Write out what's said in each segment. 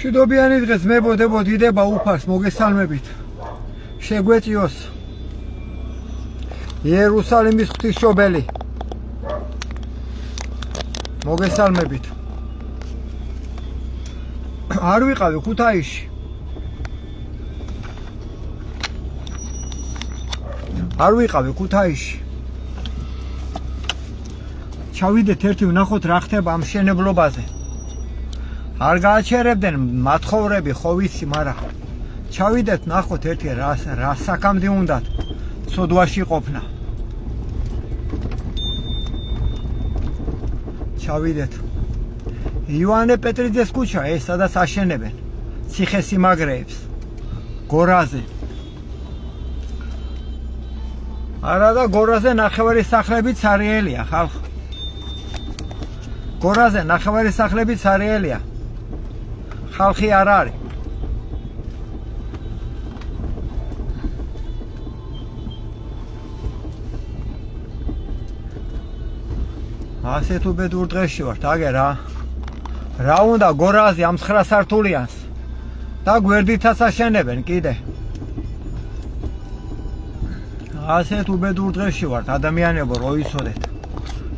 მშვიდობიანი დღეს მებოდებო დიდება უფარს მოგესალმებით. შეგვეწიოს იერუსალიმის ღვთისმშობელი. მოგესალმებით. არ ვიყავი ქუთაისში. ჩავიდეთ ერთი ვნახოთ რა ხდება ამ მშენებლობაზე. არ გააჩერებდნენ მათხოვრები ხო ვიცი, მაგრამ ჩავიდეთ ნახოთ ერთი რა საქამდე უნდათ ცოდვაში ყოფნა. ჩავიდეთ. ივანე პეტრიძეს ქუჩა ეს სადაც აშენებენ ციხესიმაგრეებს გორაზე. არა და გორაზე ნახევარი სახლებიც არიელია ხალხ. გორაზე ნახევარი სახლებიც არიელია. ხალხი არ არის. ასეთ უბედურ დღეში ვართ, აგე რა. რა უნდა გორაზე ამ 9 სართულიანს და გვერდითაც აშენებენ კიდე. ასეთ უბედურ დღეში ვართ, ადამიანებო, რო იცოდეთ.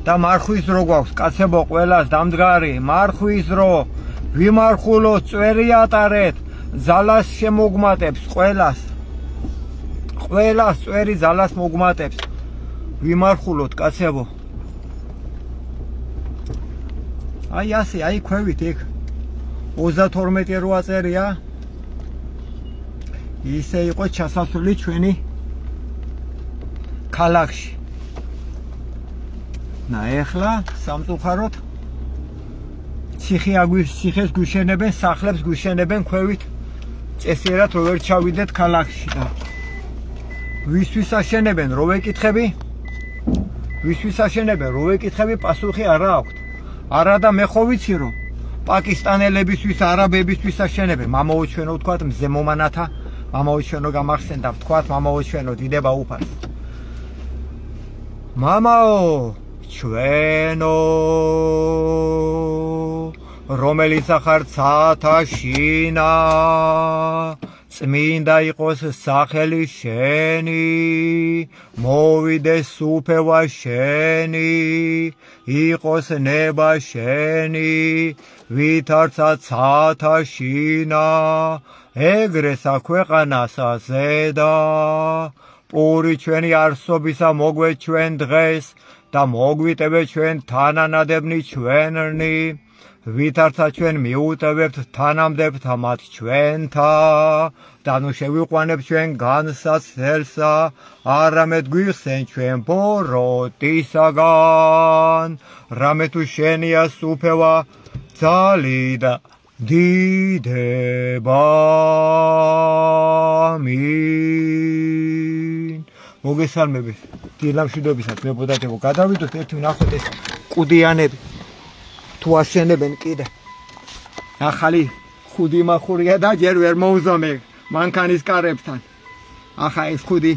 და მარხვის დრო გვაქვს, კაცებო, ყველას დამდგარი, მარხვის დრო. ვიმარხულოთ, წვერი ატარეთ, ძალას შემოგმატებს ყველას. ყველას წვერი ძალას მოგმატებს. ვიმარხულოთ, კაცებო. აი ასე, აი ქვევით იქ 32 რვა წერია. ისე იყო ჩასასვლელი ჩვენი ქალაქში. და ეხლა სამწუხაროდ ციხეს გვიშენებენ, სახლებს გვიშენებენ ქვევით. წესიერად რო ვერ ჩავიდეთ ქალაქში და ვისთვის აშენებენ, რო ვეკითხები? ვისთვის აშენებენ, რო ვეკითხები, პასუხი არა აქვთ. არა და მე ხო ვიცი რომ პაკისტანელებისთვის, არაბებისთვის აშენებენ. მამაოჩვენო ვთქვათ მზემომანათა, მამაოჩვენო გამახსენდა ვთქვათ, მამაოჩვენო დიდება უფარს. მამაო ჩვენო რომელიც ახარ ცათაშინა წმინდა იყოს სახელი შენი მოვიდეს უფევა შენი იყოს ნება შენი ვითარცა ცათაშინა ეგრესა ქვეყანასა ზედა პური ჩვენი არსობისა მოგვე ჩვენ დღეს და მოგვიტევე ჩვენ თანანადებნი ჩვენნი ვითარცა ჩვენ მიუტევებთ თანამდებთა მათ ჩვენთა და ნუ შევიყვანებ ჩვენ განსაცდელსა არამედ გვიხსენ ჩვენ ბოროტისაგან რამე თუ შენია სუფევა ძალი და დიდება ამინ მოგესალმებით დილამშვიდობისას მებოდათებო გადავიდოთ ერთი ვნახოთ ეს კუდიანები თუ აშენებენ კიდე ახალი ხუდი მახურია და ჯერ ვერ მოუზომე მანქანის კარებთან ახა ეს ხუდი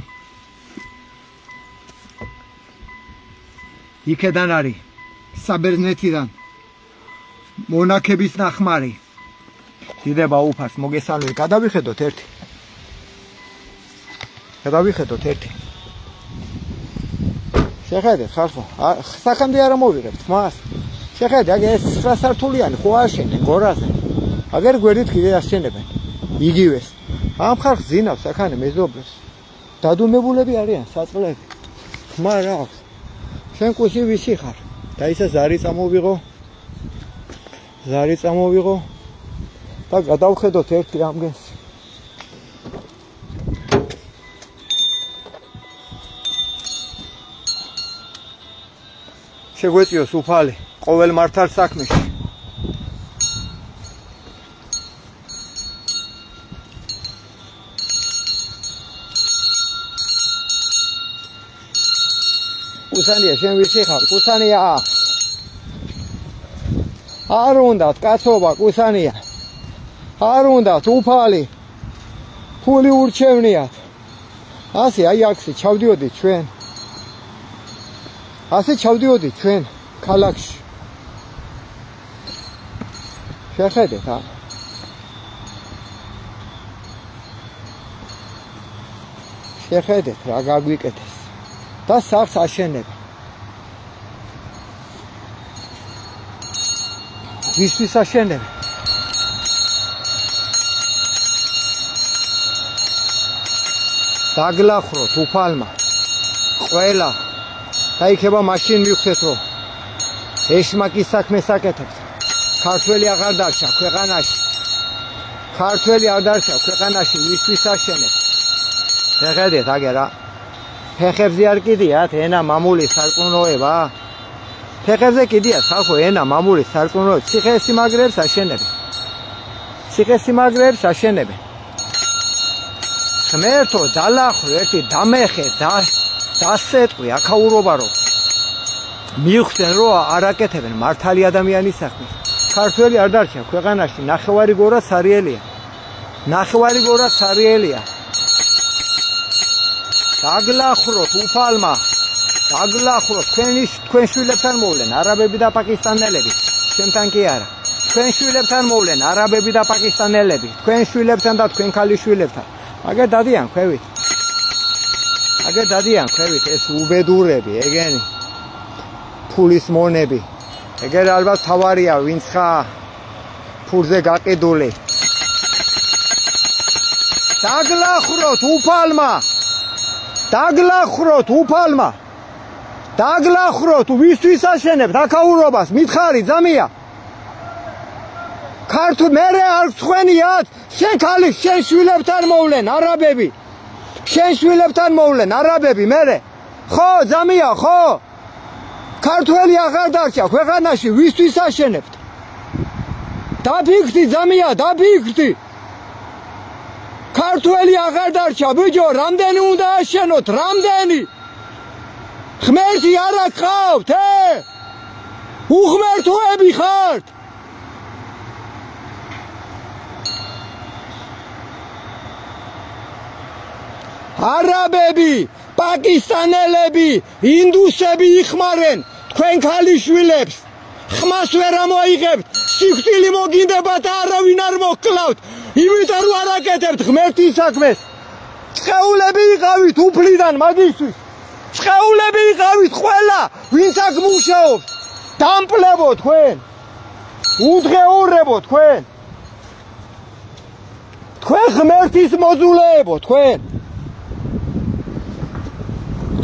იქედან არის საბერძნეთიდან მონაქების ნახმარი დიდება უფარს მოგესალმებით გადავიხედოთ ერთი შეხედეთ ხალხო სახამდე არ მოვიღებთ მას შეხედე აგ ეს 9 სართულიანი ხო აშენენ გორაზე აგერ გვერდით კიდე აშენებენ იგივეს ამ ხალხს ზინავს აქ მეზობლებს დადუმებულები არიან საწყლები ხმა რა აქვს შენ კუში ვისი ხარ და ისა ზარი წამოვიღო და გადავხედოთ ერთი ამგენს შეგვეწიოს უფალი ყოველ მართალ საქმეში კუსანია შენ ვისი ხარ კუსანია არ უნდათ კაცობა კუსანია არ უნდათ უფალი ფული ურჩევნიათ ასე აი აქ ჩავდიოდით ჩვენ ასე ჩავდიოდით ჩვენ ქალაქში შეხედეთ შეხედეთ რა გაგვიკეთეს და სახლს აშენებ. ვისთვის აშენებ? დაგლახროთ უფალმა ყველა და იქება მაშინ მივხვდეთ რომ ეშმაკის საქმეს აკეთებთ. ქართველი აღარ დარჩა ქვეყანაში. ქართველი არ დარჩა ქვეყანაში ვისთვის აშენებთ? შეხედეთ აგერა ფეხებზე არ კიდიათ ენა მამული სარწმუნოება? ფეხებზე კიდიათ ხალხო ენა მამული სარწმუნოება? ციხესიმაგრეებს აშენებენ. ციხესიმაგრეებს აშენებენ. ღმერთო დალახრო ერთი დამეხე დასეტყვი აქაურობა რომ მივხვდნენ რომ არ აკეთებენ მართალი ადამიანის საქმეს. ქართველი არ დარჩა ქვეყანაში. ნახევარი გორა სარიელია. ნახევარი გორა სარიელია. დაგლახროთ უფალმა. დაგლახროთ თქვენ შვილებთან მოვლენ არაბები და პაკისტანელები. ჩემთან კი არა. თქვენ შვილებთან მოვლენ არაბები და პაკისტანელები. თქვენ შვილებთან და თქვენ ქალიშვილებთან. აგერ დადიან ქვევით. აგერ დადიან ქვევით ეს უბედურები, ეგენი. ფულის მონები. ეგერ ალბათ თავარია ვინც ხა ფულზე გაყიდული. დაგლახროთ უფალმა. დაგლახროთ უფალმა. დაგლახროთ ვისთვის აშენებთ აქაურობას? მითხარი ძამია. ქართულ მერე არ ხვენიათ შენ ხალი შენ შვილებთან მოვლენ არაბები. შენ შვილებთან მოვლენ არაბები მერე. ხო ძამია ხო? ქართველი აღარ დარჩა ქვეყანაში ვისთვის აშენებთ? დაფიქრდი ძამია დაფიქრდი. ქართველი აღარ დარჩა ბიჭო რამდენი უნდა აშენოთ რამდენი? ღმერთი არ გყავთ უღმერთოები ხართ. არაბები, პაკისტანელები, ინდუსები იხმარენ თქვენ ქალიშვილებს. ხმას ვერ ამოიღებთ. სიკვდილი მოგინდებათ და არავინ არ მოკლავთ. იმიტომ რომ არ აკეთებთ ღმერთის საქმეს. წყეულები იყავით უფლიდან მაგისთვის. წყეულები იყავით ყველა, ვინც აქ მუშაობს. დამპლებო თქვენ. უდღეურებო თქვენ. თქვენ ღმერთის მოზულეებო თქვენ.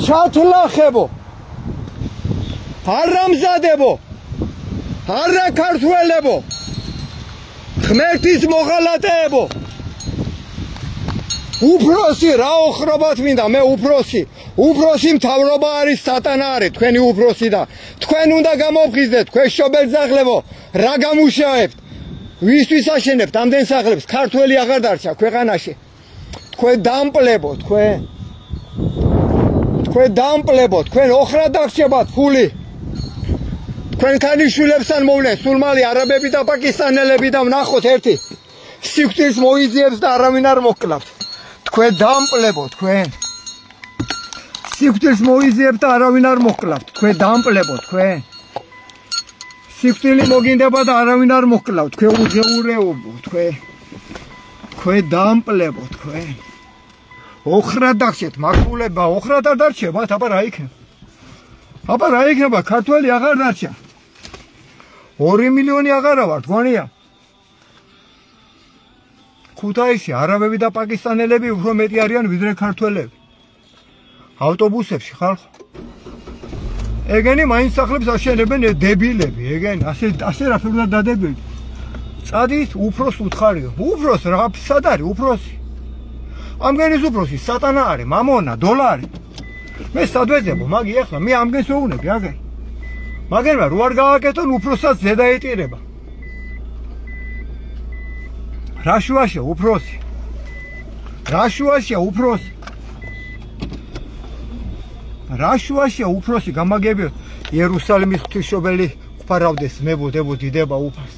ჩათლახებო. არამზადებო. არა ქართველებო. ღმერთის მოღალატეებო. უფროსი რა ოხრობათ მინდა მე უფროსი. უფროსი მთავრობა არის სატანა არის თქვენი უფროსი და თქვენ უნდა გამოფხიზდეთ თქვენ შობელძაღლებო რა გამუშავებთ. ვისთვის აშენებთ ამდენ სახლებს? ქართველი აღარ დარჩა ქვეყანაში. თქვენ დამპლებო თქვენ. თქვენ დამპლებო თქვენ ოხრა დაგჭებათ ფული. თქვენ ქალიშვილებთან მოვლენ სულმალი არაბები და პაკისტანელები და ვნახოთ ერთი სიკვდილს მოიძიებს და არავინ არ მოკლავთ. თქვენ დამპლებო თქვენ. სიკვდილს მოიძიებთ და არავინ არ მოკლავთ. თქვენ დამპლებო თქვენ. სიკვდილი მოგინდება და არავინ არ მოკლავთ. თქვენ უძეურეობო თქვენ. თქვენ დამპლებო თქვენ. ოხრა დაგჭეთ მართულება ოხრა და დარჩებათ აბა რა იქნება? აბა რა იქნება? ქართველი აღარ დარჩა. 2 მილიონი აღარა ვართ გონია. ქუთაისში არაბები და პაკისტანელები უფრო მეტი არიან ვიდრე ქართველები. ავტობუსებში ხალხო. ეგენი მაინც სახლებს აშენებენ დებილები, ეგენი ასე რა ფერდა დადებილი. წადით უფროს უთხარიო. უფროს რა სად არის უფროსი? ამგენის უფროსი სატანა არის, მამონა, დოლარი. მე სადვეძებო, მაგი ახლა მე ამგენს ვეუბნები, აგერ. მაგერმა რო არ გააკეთონ უფროსაც ზედა ეტირება. რა შუაშია უფროსი? რა შუაშია უფროსი? რა შუაშია უფროსი გამაგებიოთ იერუსალიმის ღვთისმშობელი ღვთარავდეს მებოდებო დიდება უფალს.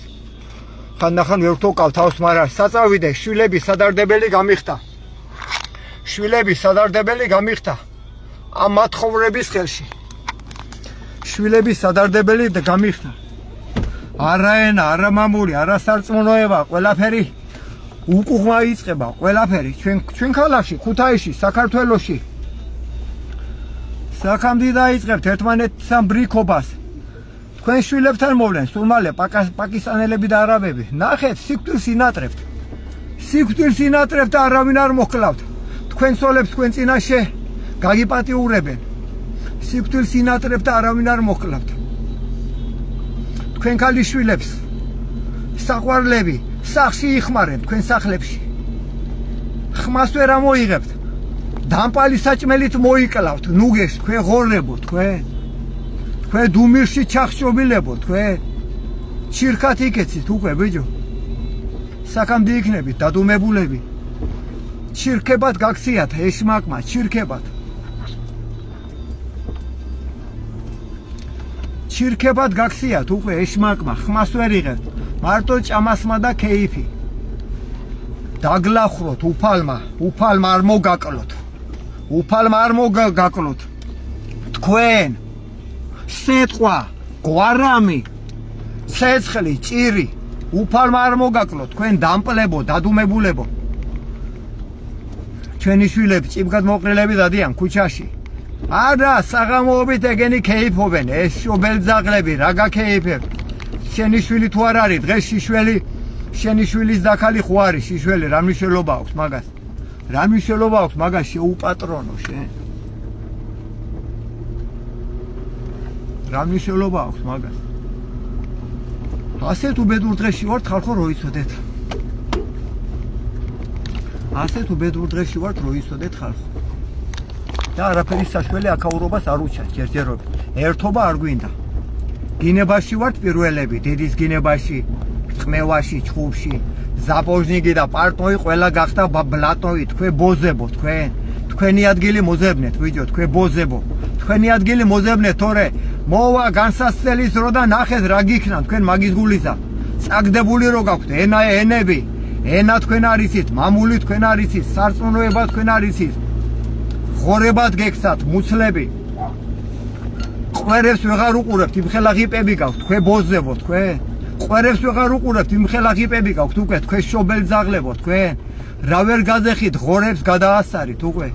ხანდახან ვერ ვთქვავ თავს, მაგრამ საწავიდე შვილები სადარდებელი გამიხდა. შვილები სადარდებელი გამიხდა. ამ მათხოვრების ხელში. შვილები სადარდებელი გამიხდა. არა ენა, არა მამული, არა სარწმუნოება, ყველაფერი უკუღმა იწყება ყველაფერი ჩვენ ქალაქში, ქუთაისში, საქართველოში. საქამდე დაიწყებთ ერთმანეთთან ბრიქობას. თქვენ შვილებთან მოვლენ, სულ მალე პაკისტანელები და არაბები. ნახეთ, სიკვდილს ინატრებთ. სიკვდილს ინატრებთ და არავინ არ მოკლავთ. თქვენ სოლებს თქვენ წინაშე გაგიპატიურებენ. სიკვდილს ინატრებთ და არავინ არ მოკლავთ. თქვენ ქალიშვილებს საყვარლები სახში იხმარენ თქვენ სახლებში. ხმას ვერ ამოიღებთ. დამპალი საჭმელით მოიკლავთ, ნუგეს თქვენ ღორლებო თქვენ. თქვენ დუმირში ჩახშობილებო თქვენ. ჩირქათ იქეცით უკვე ბიჭო. საქამდე იქნებით დადუმებულები. ჩირქებად გაქციათ ეშმაკმა, ჩირქებად. ჩირქებად გაქციათ უკვე ეშმაკმა, ხმას ვერ იღებთ. მარტო ჭამასმა და კეიფი. დაგლახროთ უფალმა არ მოგაკლოთ. უფალმა არ მოგაკლოთ. თქვენ სეტყვა, გვარამი, ცეცხლი, ჭირი, უფალმა არ მოგაკლოთ. თქვენ დამპლებო, დადუმებულებო. ჩვენი შვილები ჭიბგად მოყრილები დადიან ქუჩაში. არა, საღამოობით ეგენი კეიფობენ, ეს შობელძაღლები, რა გაკეიფებ. შენი შვილი თუ არ არის დღეს შიშველი, შენი შვილის დაქალი ხო არის შიშველი, რა მნიშვნელობა აქვს მაგას? რა მნიშვნელობა აქვს მაგას შეუპატრონო შენ? რა მნიშვნელობა აქვს მაგას? ასეთ უბედურ დღეში ვართ ხალხო რო იცოდეთ. ასეთ უბედურ დღეში ვართ რო იცოდეთ ხალხო. და არაფერი საშველი აკაურობას არ უჩანს ჯერჯერობით. ერთობა არ გვინდა. გინებაში ვართ პირველები, დედის გინებაში, ხმევაში, ჩხუბში, ზაპოჟნიგი და პარტნოი ყველა გახდა ბლატოვი, თქვენ ბოზებო, თქვენ. თქვენი ადგილი მოზებნეთ, ბიჭო, თქვენ ბოზებო. თქვენი ადგილი მოზებნეთ, თორე მოვა განსასწრების დრო და ნახეთ რა გიქნა თქვენ მაგის გულისა. წაგდებული რო გაქვთ ენები, ენა თქვენ არ იცით, მამული თქვენ არ იცით, სარწმუნოება თქვენ არ იცით. ღორებად გექცათ, მუცლები. ყვერებს ვეღარ უყურებთ, იმხელა ღიპები გაქვთ, თქვენ ბოზებო, თქვენ. ყვერებს ვეღარ უყურებთ, იმხელა ღიპები გაქვთ, უკვე თქვენ შობელძაღლებო, თქვენ. რა ვერ გაზეხით, ღორებს გადაასარით, უკვე.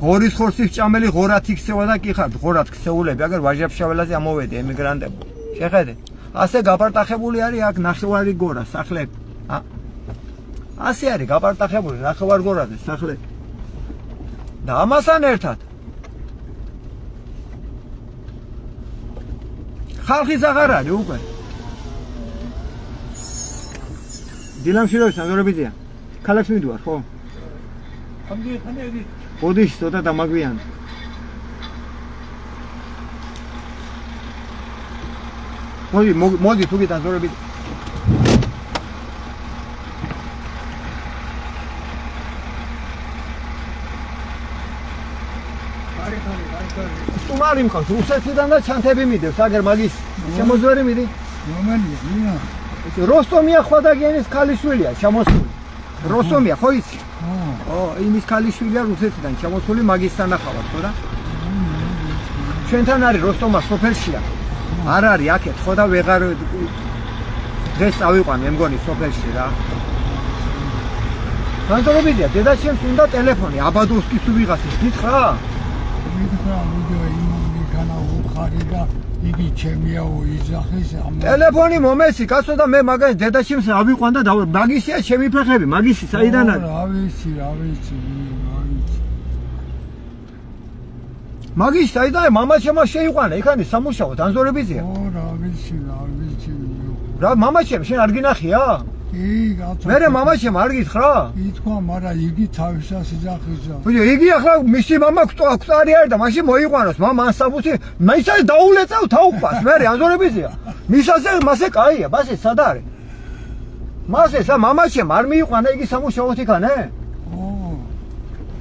ღორის ხორცის ჭამელი ღორად იქცევა და კი ხართ, ღორად ქცეულები, აგერ ვაჟაფშაველაზე ამოვედი ემიგრანტები. შეხედე. ასე გაპარტახებული არის აქ ნახევარი გორა სახლები. ასე არის გაპარტახებული ნახევარ გორაზე სახლები. და ამასთან ერთად ხალხის აღარ არის უკვე. დილამშვიდობის საზოგადოებია. ქალაქში მიდوار ხო? ხანდი. ბოდიში ცოტა დამაგვიანდა. მოდი თუ გიტან ზორები. სტუმარი მყავს რუსეთიდან და ჩანთები მიდევს, აგერ მაგის შემოძვერი მიდი. რომელია? როსტომია ხვადაგიანის ქალიშვილია, ჩამოსული. როსტომია ხო იცი? იმის ქალიშვილია რუსეთიდან ჩამოსული მაგისთან ახავად, ხო და? ჩვენთან არის როსტომა სოფელშია. არ არის აქეთ, ხო და ვეღარ დღეს წავიყვან მე მგონი სოფელში რა. განსაკუთრებია, დედაჩემს უნდა ტელეფონი, აბადოვსკის თუ ვიღაცის, გითხრა? მითხრა, მიგანა უხარი და იგი ჩემია უიძახის ამ ტელეფონი მომეცი, კაცო და მე მაგას დედაჩემს ავიყვან და მაგისია ჩემი ფეხები, მაგისი საიდან არის? რა ვიცი. მაგის საიდან მამაჩემ შეიყვანა, იქანი სამუშაო დანზორებიზია. რა ვიცი. რა მამაჩემ შენ არ გინახია? კი, კაცო. მე მამაჩემ არ გითხრა? ითქვა, მაგრამ იგი თავისას იძახისა. ბიჭო, იგი ახლა მისი მამა კვტარი არის და მაშინ მოიყვანოს, მამა ანსაბუთი, მისას დაულეწავ თაუყას, მე დანზორებიზია. მასე კაია, მასე სად არის? მასე მამაჩემ არ მიიყვანა იგი სამუშაოთ იქანე?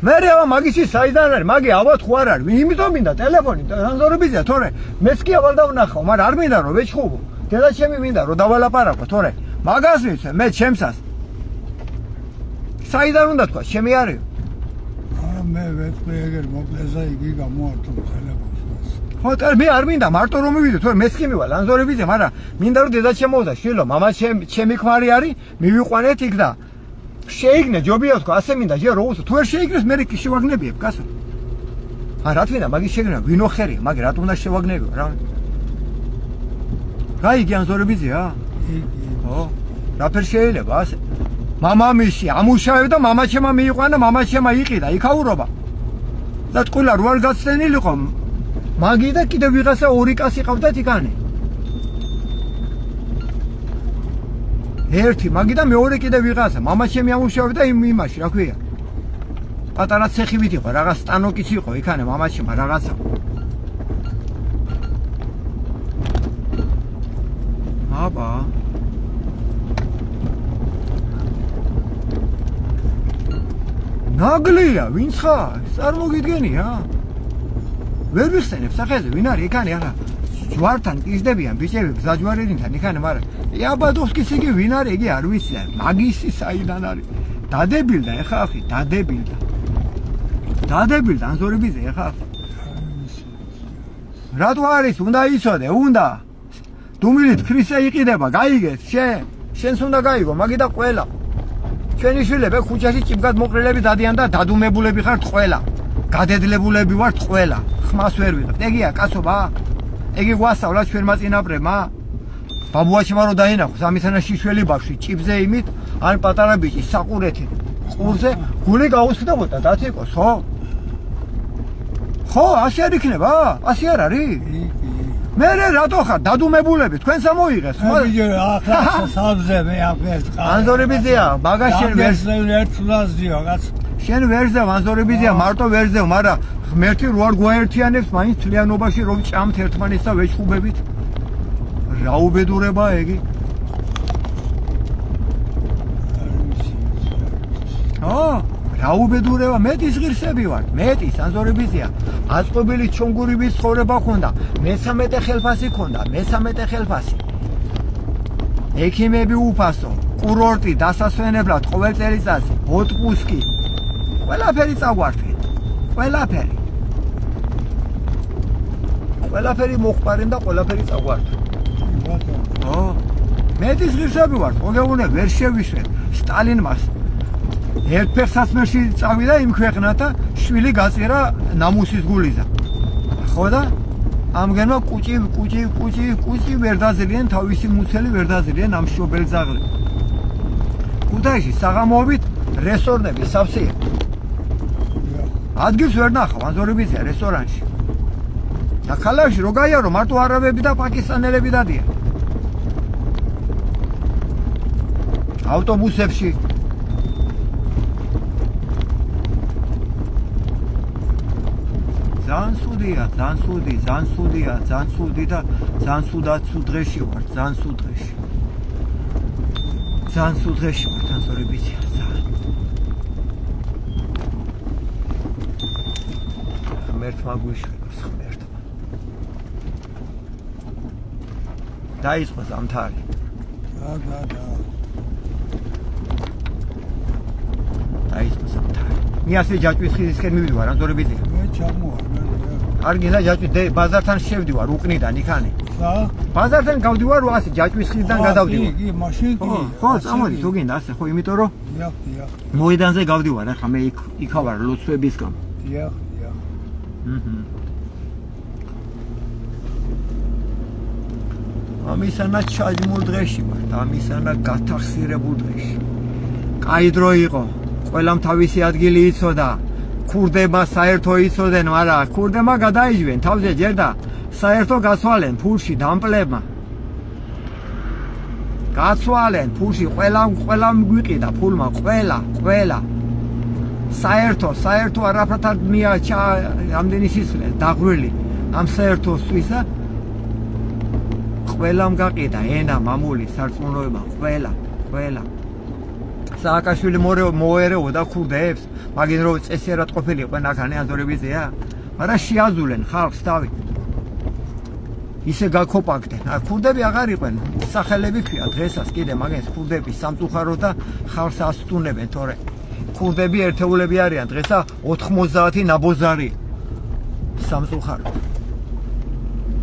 მე რა მაგისი საიდან არის? მაგი ალბათ ხო არ არის. იმიტომ მინდა ტელეფონი დანზორებიზია, თორე მეც კი აღარ დავნახავ, მაგრამ არ მინდა რომ ვეჩხუბო. დედაჩემი მინდა რომ დავალაპარაკო, თორე მაგას ვიცე, მე ჩემსას. საიდან უნდა თქვა, ჩემი არის? მე ვეთქვი ეგერ მოკლეზე იგი გამოართო ტელეფონს. ხო, მე არ მინდა მარტო რომ მივიდე, თორე მეც კი მივალ დანზორებიზია, მაგრამ მინდა რომ დედაჩემ მოვიდა, შვილო, მამა ჩემი ქმარი არის, მივიყვანეთ იქ და შეიგნე ჯობია თქვა ასე მინდა ჯერ რო თუ ვერ შეიგნეს მე კი შევაგნებიებ კაცო რა თქმა უნდა მაგის შეგნა ვინო ხერია მაგ რატომ უნდა შევაგნებიო რა რა იგი ანზორებიზია ხო რაფერ შეიძლება ასე მამამისი ამუშავებდა მამაჩემა მიიყვანა მამაჩემა იყიდა იქაურობა და ტყუილა რო არ გაცდენილიყო მაგი და კიდე ვიღაცა ორი კაცი ყავდათ იქანე ერთი მაგი და მეორე კიდე ვიღაცა მამაჩემი ამუშავებდა იმაში რა ქვია პატარა ცეხივით იყო რაღაც სტანოკიც იყო იქანე მამაჩემა რაღაცა აბა ნაგლია ვინც ხარ წარმოგიდგენია ვერ ვიხსენებ სახეზე ვინ არის იქანე არა ჯვართან ტიზდებიან ბიჭები გზაჯვარედინთან იქანე მაგრამ იაბადოვსკის იგი ვინ არის იგი არ ვიცი მაგისი საიდან არის დადებილდა ეხა ახი დადებილდა ანზორებიზე ეხა რატო არის უნდა იცოდე უნდა დუმილით ქრისე იყიდება გაიგეთ შენს უნდა გაიგო მაგი და ყველა ჩვენი შვილები ქუჩაში ჭიბგად მოყრილები დადიან და დადუმებულები ხართ ყველა გადედლებულები ვართ ყველა ხმას ვერ ვიღებთ ეგია კაცობა ეგი გვასწავლა ჩვენმა წინაპრებმა ბაბუაჩემა რო დაინახოს ამითანა შიშველი ბავშვი ჭიბზე იმით ან პატარა ბიჭი საყურეთი ყურზე გული გაუსხდებოდა დათიკოს ხო ასე არ იქნება ასე არ არის მე რატო ხარ დადუმებულები თქვენს ამოიღეს ხო ახლა საბზე მე აფერს ანზორებიზია მაგას შენ ვერსლაზიო კაც შენ ვერზე ანზორებიზია მარტო ვერზე მაგრამ ღმერთი რო არ გვაერთიანებს მაინც თლიანობაში რომ ჭამთ ერთმანეთს და ვეჭხუბებით რა უბედურება ეგი რა უბედურება მეტის ღირსები ვარ მეტის ანზორებიზია აწყვობილი ჩონგურიბის ცხოვრება ქონდა მე-13 ხელფასი ქონდა მე-13 ხელფასი ექიმები უფასო კურორტი დასასვენებლად ყოველ წელიწადს ოტპუსკი ყველაფერი წაგვართვით ყველაფერი მოხპარენ და ყველაფერი წაგვართვით მეტის ღირსები ვარ მოგეუბნე ვერ შევიშვენ სტალინმას ერთ ფეხსაცმელში წავიდა იმ ქვეყნად და შვილი გაწირა ნამუსის გულიზა ხო და ამგენმა კუჭი ვერ დაძლიან თავისი მუცელი ვერ დაძლიან ამ შობელ ძაღლებს ქუთაისში საღამოობით რესტორნები სავსეა ადგილს ვერ ნახავ ანზორებიზია რესტორანში და ქალაქში რო გაიარო მარტო არაბები და პაკისტანელები დადიან ავტობუსებში ძალიან სუდია და ძალიან სუდად დღეში ვარ ძალიან სუდ დღეში ვარ ანზორებიზია ღმერთმა გვიშვენოს ღმერთმა დაიწყო ზამთარი დაიწყო ზამთარი მე ასე ჯაჭვის ხიდისკენ მივიდივარ ანზორებიზია მე ჩამოვა არ გინდა ჯაჭვი ბაზართან შევდივარ უკნიდან იქანი ბაზართან გავდივარ ასე ჯაჭვის ხიდიდან გადავდივარ კი მაშინ ხო წამოდი თუ გინდა ასე ხო იმიტომ რომ მოედანზე გავდივარ ახლა მე იქავარ ლოცვებისგან ამისანა ჩაჯმულ დღეში ვარ და ამისანა გათახსირებულ დღეში კაი დრო იყო ყველამ თავისი ადგილი იცოდა ქურდება საერთო იცოდნენ მაგრამ ქურდება გადაიჯვენ თავზე ჯერ და საერთო გასვალენ ფულში დამპლებმა გასვალენ ფულში ყველამ გვიყიდა ფულმა ყველა საერთო არაფრად არ მიაჩა ამდენი სისხლი დაღველი ამ საერთოსვისა ყველამ გაყიდა ენა მამული სარწმუნოება ყველა სააკაშვილი მოერეოდა ქურდებს მაგინ რომ წესიერად ყოფილიყვენ აქ ანზორებიზია მაგრამ შეაზულენ ხალხს თავი ისე გაკოპაკდნენ ქურდები აღარ იყვენ სახელები ქვია დღესაც კიდე მაგას ქურდების სამწუხარო და ხალხს ასტუნებენ თორე ქურდები ერთეულები არიან დღესა 90 ნაბოზარი სამწუხარო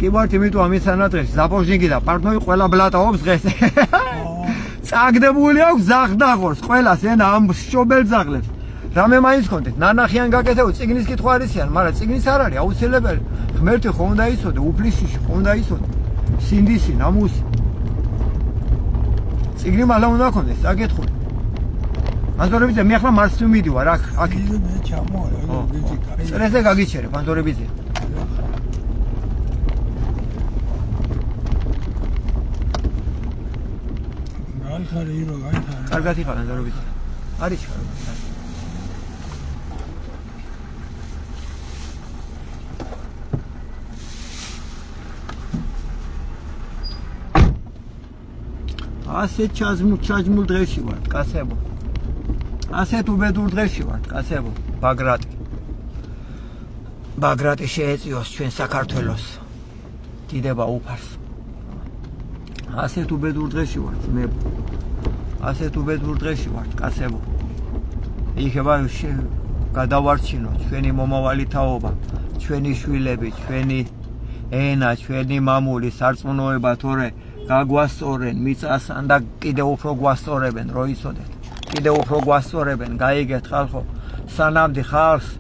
კი ვართ იმიტომ ამისანა დღეს ზაპორჟინგი და პარტნიორი ყველა ბლატაობს დღეს წაგდებული აქვს ზაღდაღორს ყველას ენა ამ შობელ ზაღლებს რამე მაინც ხონდეთ ნანახიან გაკეთებო წიგნის კითხვა არისიან მაგრამ წიგნის არ არის აუცილებელი ღმერთი ხომ უნდა იცოდე უფლისში ხომ უნდა იცოდე სინდისი ნამუსი წიგნი მალა უნდა ქონდეს საკითხული ფანჯორებიძე მე ახლა მარცხნივ მიდივარ აქ მე ჩამოვა წრეზე გაგიჩერე ფანჯორებიძე გაიხარე ირო გაიხარე კარგად იყავ ფანჯორებიძე არის ჩქარო ასე ჩაჯმულ დღეში ვარ კაცებო ასეთ უბედურ დღეში ვარ კაცებო ბაგრატი შეეწიოს ჩვენ საქართველოს დიდება უფარს ასეთ უბედურ დღეში ვარ ძმებო ასეთ უბედურ დღეში ვარ კაცებო იქება გადავარჩინოთ ჩვენი მომავალი თაობა ჩვენი შვილები ჩვენი ენა ჩვენი მამული სარწმუნოება თორე გაგვასწორენ მიწასთან და კიდევ უფრო გვასწორებენ რო იცოდეთ კიდევ უფრო გვასწორებენ გაიგეთ ხალხო სანამდე ხალხს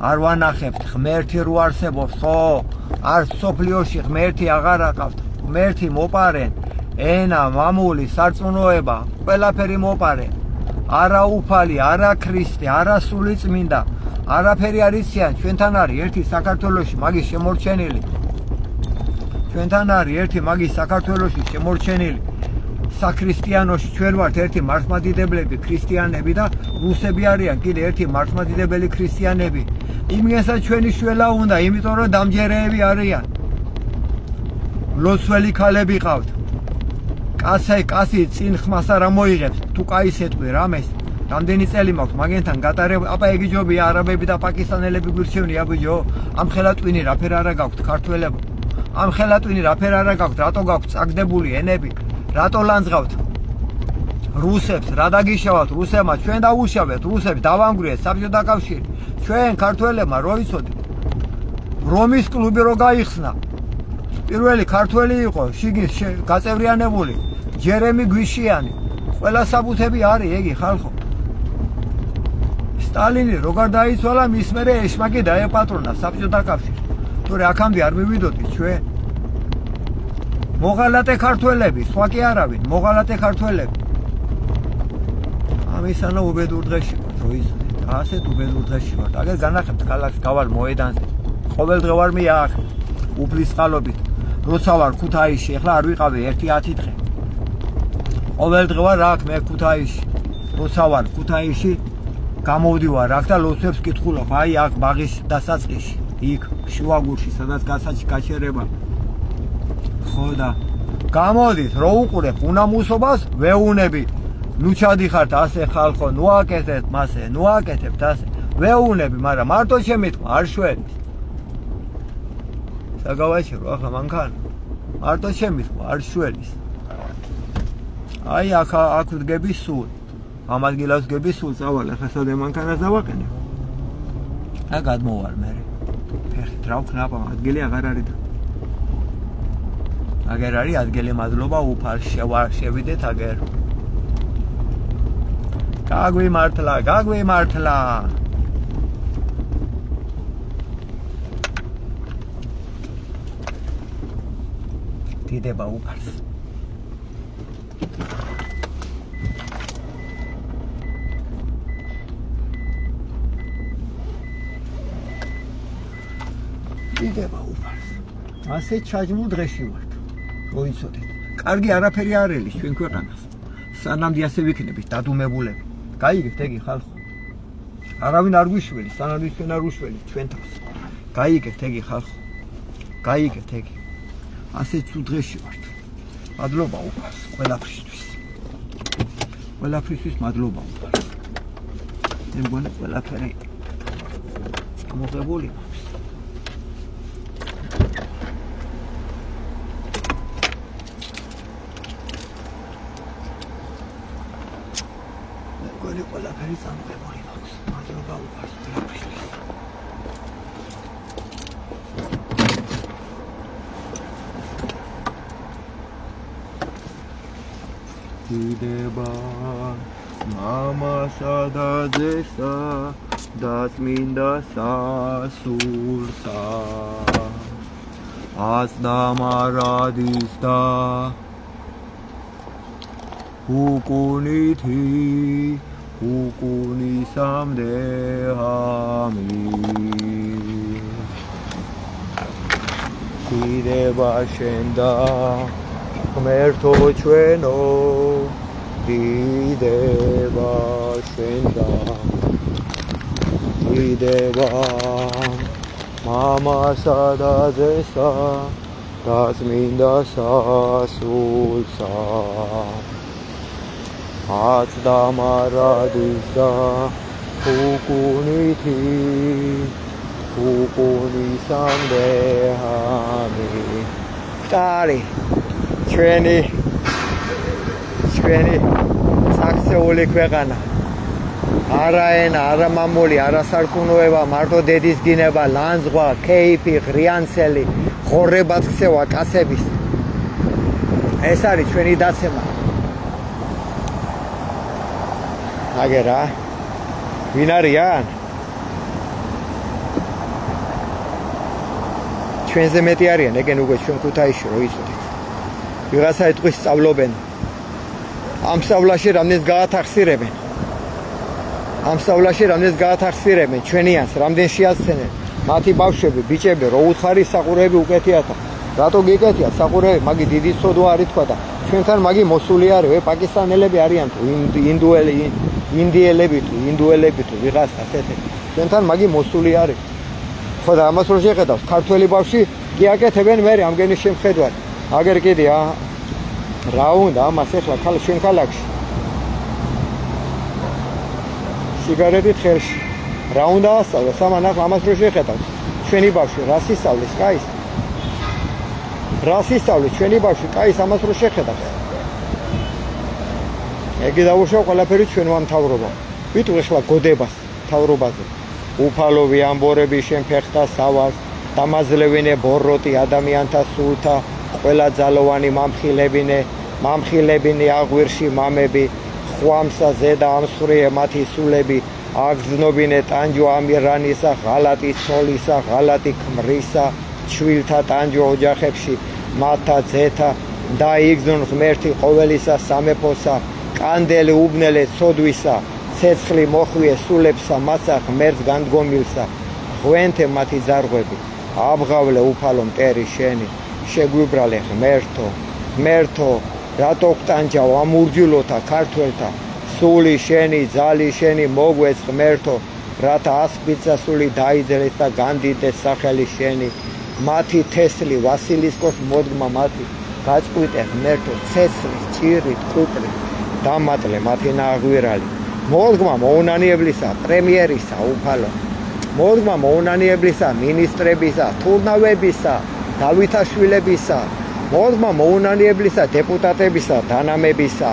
არ ვანახებთ ღმერთი რო არსებობს ხო არც სოფლიოში ღმერთი აღარ აყავთ ღმერთი მოპარენ ენა მამული სარწმუნოება ყველაფერი მოპარენ არა უფალი არა ქრისტე არა სულიწმინდა არაფერი არ იციან ჩვენთან არის ერთი საქართველოში მაგის შემორჩენილი ჩვენთან არის ერთი მაგის საქართველოში შემორჩენილი საქრისტიანოში ჩვენ ვართ ერთი მართლმადიდებლები ქრისტიანები და რუსები არიან კიდე ერთი მართლმადიდებელი ქრისტიანები იმესაც ჩვენი შველა უნდა იმიტომ რომ დამჯერეები არიან ლოცველი ქალები ყავთ კაცი წინ ხმას არ მოიღებს თუ კაისეთყვი რამეს რამდენი წელი მაქვს მაგენთან გატარება აბა ეგი ჯობია არაბები და პაკისტანელები გვირჩევნია ბიჭო ამ ხელატვინი რაფერ არა გაქვთ ქართველებო ამ ხელატვინი რაფერ არა გაქვთ რატო გაქვთ წაგდებული ენები რატო ლანძღავთ რუსებს რა დაგიშავათ რუსებმა ჩვენ დავუშავეთ რუსებს დავანგრიეთ საბჭოთა კავშირი ჩვენ ქართველებმა რო იცოდეთ რომის კლუბი რო გაიხსნა პირველი ქართველი იყო შიგნით გაწევრიანებული ჯერემი გვიშიანი ყველა საბუთები არის ეგი ხალხო სტალინი როგორ დაიცვალა მის მერე ეშმაკი დაეპატრონა საბჭოთა კავშირს თორე აქამდე არ მივიდოდით ჩვენ მოღალატე ქართველები სხვა კი არავინ მოღალატე ქართველები ამისანა უბედურ დღეში ვარ რო იცოდეთ ასეთ უბედურ დღეში ვარ აგერ განახებთ ქალაქს გავალ მოედანზე ყოველდღე ვარ მე აქ უფლის წყალობით როცა ვარ ქუთაისში ახლა არ ვიყავი 1-10 დღე ყოველდღე ვარ აქ მე ქუთაისში როცა ვარ ქუთაისში გამოვდივარ აქ და ლოცვებს კითხულობ აი აქ ბაღის დასაწყისში იქ შუაგულში სადაც გაჩერება ხო და გამოდით რო უყურებ უნამუსობას ვეუნები ნუ ჩადიხართ ასე ხალხო ნუ აკეთებთ მასე ნუ აკეთებთ ასე ვეუნები მაგრამ მარტო შემეთქვა არ შველის საგავაჩერო ახლა მანქანა მარტო შემეთქვა არ შველის აი აქ ვდგები სულ ამ ადგილას ვდგები სულ წავალ ახლა სადე მანქანას დავაყენე და გადმოვარ მე ფეხით რა ვქნაპა ადგილი აღარ არის აგერ არის ადგილი მადლობა უფალ შევიდეთ აგერ გაგვიმართლა დიდება უფალს დიდება უფალს ასე ჩაჯმულ დღეში ვართ რო იცოდეთ კარგი არაფერი არ ელის ჩვენ ქვეყანას სანამდე ასე ვიქნებით დადუმებულები გაიგეთ ეგი ხალხო არავინ არ გვიშველის სანამდე ჩვენ არ უშველით ჩვენ თავს გაიგეთ ეგი ხალხო გაიგეთ ეგი ასე თუ დღეში ვართ მადლობა უფალს ყველაფრისთვის მადლობა უფალს მე მგონი ყველაფერი მოღებული ყველაფერი წამოღებული მაქვს მადლობა უფალს ყველაფრისთვის დიდება მამასა და ძესა და წმინდა სასულსა აცდამარადის და უკუნითი უკუნისამდე ამინ დიდება შენ და ღმერთო ჩვენო დიდება შენ და დიდება მამასა და ძესა და წმინდა სასულსა აცდამარადის და უკუნითი უკუნისამდე ამინ ტარი ჩვენი საქცეული ქვეყანა არა ენა, არა მამული, არა სარწმუნოება, მარტო დედის გინება, ლანძღვა, ქეიფი, ღრიანცელი, ღორებად ქცევა კაცების. ეს არის ჩვენი დაცემა. აგერა ვინ არიან? ჩვენზე მეტი არიან, ეგენ უკვე ჩვენ ქუთაისში რო იცოდეთ. ვიღაცა ეთყვის სწავლობენ. ამ სწავლაში რამდენს გაათახსირებენ. ამ სწავლაში რამდენს გაათახსირებენ ჩვენიანს, რამდენ შეაცდენენ მათი ბავშვები, ბიჭები, რო უთხარი საყურები უკეთიათა. რატო გიკეთიათ საყურები? მაგი დიდი სოდვა არის თქვა და ჩვენთან მაგი მოსული არის, პაკისტანელები არიან თუ ინდიელები თუ ინდუელები თუ ვიღაც ასეთი. ჩვენთან მაგი მოსული არის. ხო და ამას რო შეხედავს, ქართველი ბავშვი კი აკეთებენ მე ამგენი შემხედვარ. აგერ კიდე რა უნდა ამას ახლა ჩვენ ქალაქში სიგარეტით ხელში რა უნდა ასწავლოს ამან ახლა ამას რო შეხედავს ჩვენი ბავშვი რას ისწავლის კაის რას ისწავლის ჩვენი ბავშვი კაის ამას რო შეხედავს ეგი დაუშვა ყველაფერი ჩვენმა მთავრობამ ვიტყვი ახლა გოდებას მთავრობაზე უფალოვი ამბორები შემფეხთა სავას დამაზლევინე ბოროტი ადამიანთა სულთა ყველა ძალოვანი მამხილებინე აღვირში მამები ხვამსა ზედა ამსხვრიე მათი სულები აგზნობინე ტანჯო ამირანისა ღალატი ცოლისა ღალატი ქმრისა ჩვილთა ტანჯო ოჯახებში მათთა ძეთა დაიგზნონ ღმერთი ყოველისა სამეფოსა კანდელი უბნელე ცოდვისა ცეცხლი მოხვიე სულებსა მაცა ღმერთს განდგომილსა ღვენთე მათი ძარღვები აბღავლე უფალო მტერი შენი შეგვიბრალე ღმერთო რატო გტანჯავ ამურჯილოთა ქართველთა სული შენი ძალი შენი მოგვეც ღმერთო რათა ასპიცა სული დაიძელეს და განდიდეს სახელი შენი მათი თესლი ვასილისკოს მოდგმა მათი გაწყვიტე ღმერთო ცეცხლის ჭირით ყუპრით დამატლე მათი ნაღვირალი მოდგმა მოუნანიებლისა პრემიერისა უფალო მოდგმა მოუნანიებლისა მინისტრებისა თურნავებისა დავითაშვილებისა მოდგმა მოუნანიებლისა დეპუტატებისა დანამებისა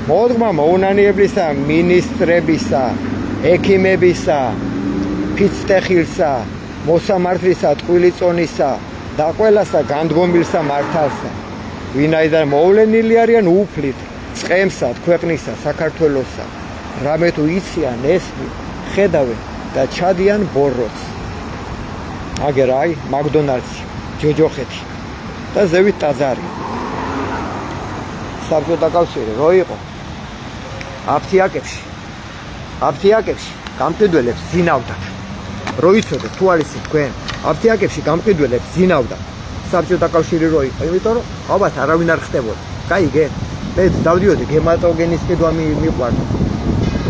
მოდგმა მოუნანიებლისა მინისტრებისა ექიმებისა ფიცტეხილსა მოსამართლისა ტყვილიწონისა და ყველასა განდგომილსა მართალსა ვინაიდან მოვლენილი არიან უფლით წყემსად ქვეყნისა საქართველოსა რამე თუ იციან ესმი ხედავენ და ჩადიან ბოროტს აგერ აი მაკდონალდსი ჯოჯოხეთი და ზევით ტაძარი საბჭოთა კავშირი რო იყო აფთიაკებში გამყიდველებს ზინავდა რო იცოდეთ თუ არის თქვენ აფთიაკებში გამყიდველებს ზინავდა საბჭოთა კავშირი რო იყო იმიტომ რომ ალბათ არავინ არ ხდებოდა გაიგეთ მე დავდიოდი გემატოგენის კიდვა მიყვარდა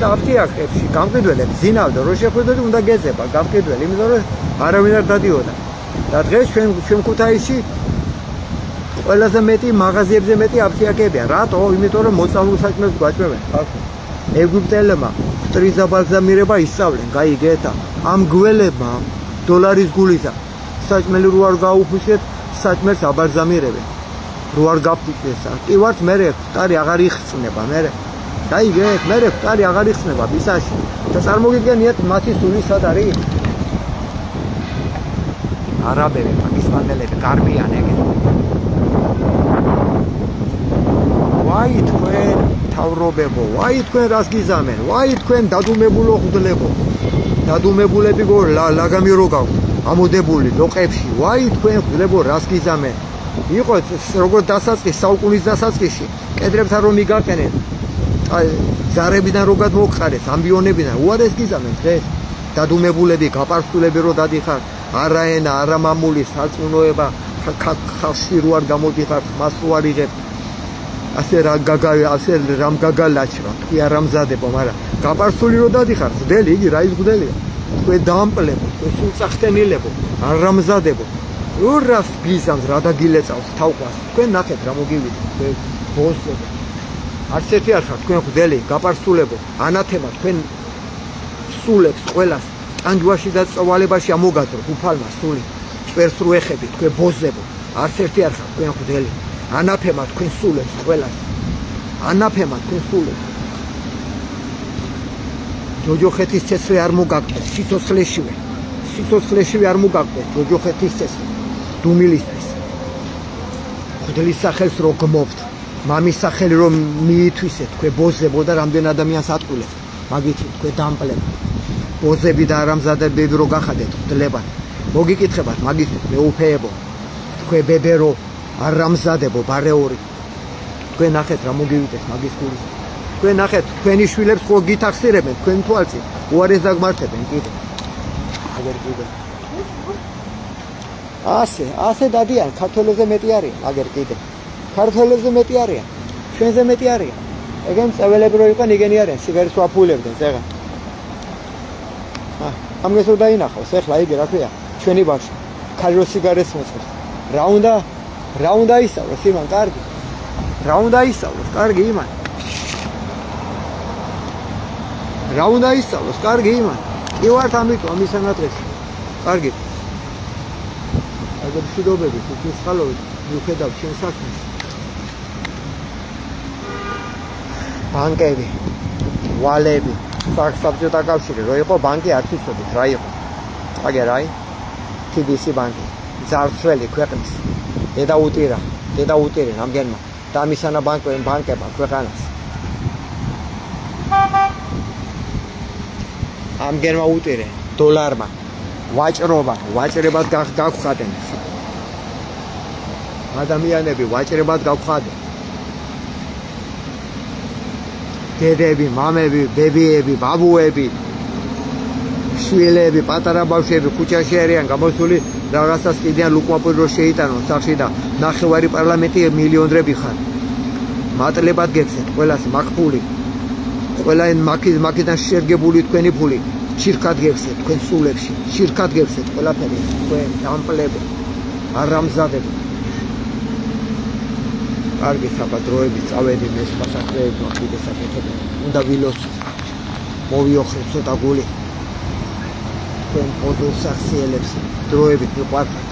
და აფთიაკებში გამყიდველებს ზინავდა რო შეხვედროდი უნდა გეძება გამყიდველი იმიტომ რომ არავინ არ დადიოდა და დღეს ჩვენ ქუთაისში ყველაზე მეტი მაღაზიებზე მეტი აფთიაკებია რატო იმიტომ რომ მოწამულ საჭმელს გვაჭმევენ ხალხი ეგვიპტელებმა ტრიზა ბალზამირება ისწავლენ გაიგეთ ამ გველებმა დოლარის გულისა საჭმელი რო არ გაუფუჭეთ საჭმელს აბალზამირებენ რო არ გაფუჭდეს კი ვართ მე ტარი აღარ იხსნება მე გაიგეთ მე ტარი აღარ იხსნება ბისაში და წარმოგიდგენიათ მათი სული სად არის არაბები პაკისტანელები გარბიან ეგეთ ვაი თქვენ თავრობებო, ვაი თქვენ რას გიზამენ, ვაი თქვენ დადუმებულო ღვდლებო, დადუმებულები გო ლაგამი რო გაქვთ, ამოდებული ლოყებში, ვაი თქვენ ღვდლებო რას გიზამენ. იყო როგორ დასაწყის საუკუნის დასაწყისში, კედრებთან რომ მიგაყენენ, ზარებიდან რო გადმოგყარეთ, ამბიონებიდან, უარეს გიზამენ დღეს. დადუმებულები, გაპარსულები რო დადიხარ, არა ენა, არა მამული, სარწმუნოება, ხალხში რო არ გამოდიხარ, მას რო არ იღებ. ასე რამ გაგალაჩრა, თქვი არ ამზადებო, მაგრამ გაპარსული რო დადიხარ, ღვდელი, იგი რა ის ღვდელია? თქვენ დაამპლებო, თქვენ სულწახტენილებო, არ ამზადებო. რას გიზამს, რა დაგილეწავს თავყვას. თქვენ ნახეთ რა მოგივიდეთ, თქვენ ბოსებო. არც ერთი არ ხარ, თქვენ ღვდელი, გაპარსულებო, ანათემა თქვენ სულებს ყველას, ტანჯვაში და წოვალებაში ამოგაძრო, უფალმა სული, წერს რო ეხები, თქვენ ბოსებო, არც ერთი არ ხარ, თქვენ ღვდელი. ანაფემა თქვენ სულებს ყველას. ანაფემა თქვენ სულებს. ჯოჯოხეთის ცეცხლი არ მოგაგდეს, სიცოცხლეშივე არ მოგაგდეს ჯოჯოხეთის ცეცხლი. დუმილისთვის. ღვდლის სახელს რო გმობთ, მამის სახელი რომ მიითვისეთ, თქვენ ბოზებო და რამდენ ადამიანს ატყულებთ. მაგით თქვენ დამპლებთ. ბოზები და არამზადებები რო გახადეთ ღვდლებად. მოგიკითხებათ მაგისთვის მეუფეებო. თქვენ ბებერო არ ამზადებო ბარეური. თქვენ ნახეთ რა მოგივიდეთ მაგის გულის. თქვენ ნახეთ თქვენი შვილებს ხო გითახსირებენ თქვენ თვალწინ. უარეს დაგმართებენ კიდე. აგერ კიდე. ასე დადიან, ქართველებზე მეტი არიან, აგერ კიდე. ქართველებზე მეტი არიან. ჩვენზე მეტი არიან. ეგენ წეველები რო იყვნენ, იგენი არიან, სიგარეტს ვაფულებდნენ ზეღა. ამას რო დაინახავს, ეხლა იგი რა ქვია, ჩვენი ბავშვი. ქალი რო სიგარეტს მოწყობს. რა უნდა ისწავლოს იმან, კარგი. რა უნდა ისწავლოს, კარგი იმან. რა უნდა ისწავლოს, კარგი იმან. კი ვართ ამიტომ ამის ანატრებში. კარგი. აგერ შედობები, თვითონ ხალოვით, მიუხედავ ჩვენ საქმეს. ბანკები, ვალები, საბჭოთა კავშირი, რო იყო ბანკი არ ვიცოდით რა იყო. აგერ აი, TBC ბანკი, ძარცველი ქვეყნის. დედა უტირე რამდენმა დამისანა ბანკებმა ქვეყანას. ამგერმა უტირე დოლარმა ვაჭრებად გაგხვადენ. ადამიანები ვაჭრებად გაგხვადენ. დედები, მამები, ბებიები, ბაბუები, შვილები, პატარა ბავშვები ქუჩაში არიან გამოსული, რაღაცას კიდიან ლუკმაპური რო შეიტანონ სახში და ნახევარი პარლამენტი მილიონდრები ხარ. მატლებად გექცეთ ყველას მაგ-ფული. ყველა მაგიდან შერგებული თქვენი ფული. ჩირქად გექცეთ თქვენ სულებში. ჩირქად გექცეთ ყველაფერი. თქვენ დამპლებო. არ ამზადებო. კარგი საბადროები წავედი მე სასახლეებმა კიდე საკეთებდა. უნდა ვილოსო. მოვიოხრე ცოტა გული. თქვენ პოზულ სახსიელებს დროებით მიყვარხარ.